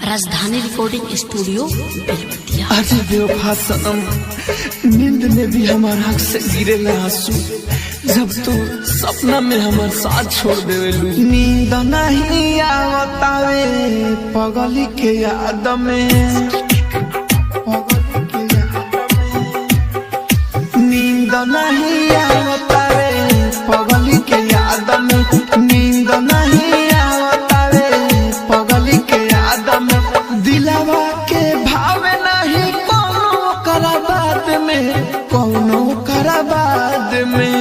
राजधानी recording studio Belwatia. अरे बेवफा सनम, नींद में भी हमारा आँख से गिरेला आंसू जब तू सपना में हमार साथ छोड़ देवेलू। नींद नहीं आवतावे पगली के याद में, नींद नहीं आवतावे पगली के याद में, नींद नहीं आवतावे पगली के याद में। दिलवा के भावे नहीं कोनो करा बाद में, कोनो करा बाद में।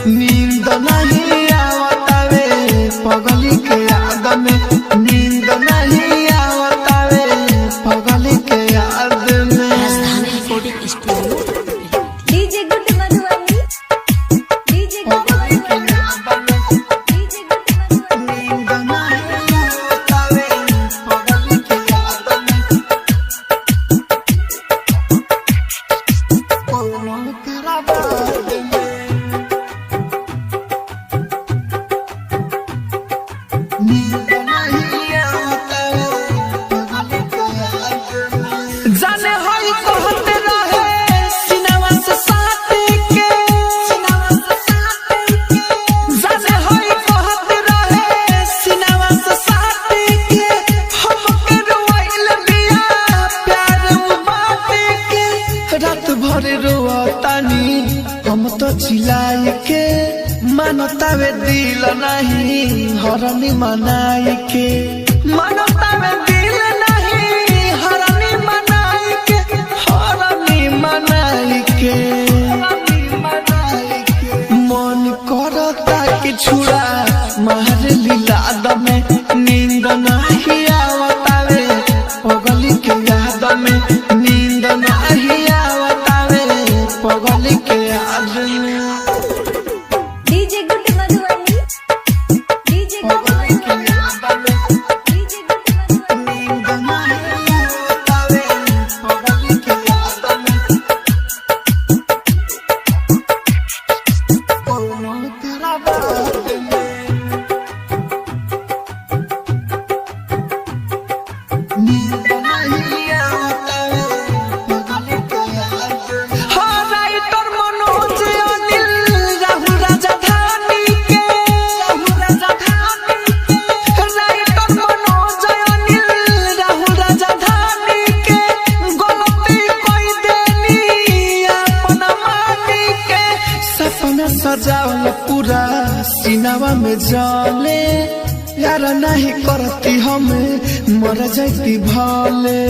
नींद नहीं आवतावे पगली के याद में, नींद नहीं आवतावे पगली के याद में। राजधानी recording studio DJ good Madhubani, DJ good Madhubani, DJ good Madhubani. नींद नहीं आवतावे पगली के याद में, कोनो करा बाद में। नींद नहीं आवतावे पगली के याद में। जाने होई कहते रहे सिनेमा से साथे के, सिनेमा से साथे के। जाने होई कहते रहे सिनेमा से साथे के। हमके रोइल बिया प्यार बाटे के। रात भर रोतानी हम तो चिल्लाए के, मानतावे दिल नहीं हरनी मनाए के, मानतावे दिल नहीं हरनी मनाए के, हरनी मनाए के। मन करता कि छुड़ा मार लीला में। नींद नहीं आवतावे पगली के याद में, नींद नहीं आवतावे पगली के याद में। DJ good Madhubani, DJ good Madhubani, DJ good Madhubani. नींद नहीं आवतावे पगली के याद में, कोनो करा बाद में। नींद नहीं आवतावे पगली के याद में। हो राइटर मनोज अनिल राहुल राजधानी के, राहुल राजधानी के। राइटर मनोज अनिल राहुल राजधानी के। गलती कोई देनी अपना मानी के। सपना सजावल पूरा सीनावा में जले, यार नहीं करती हमें मर जाती भले।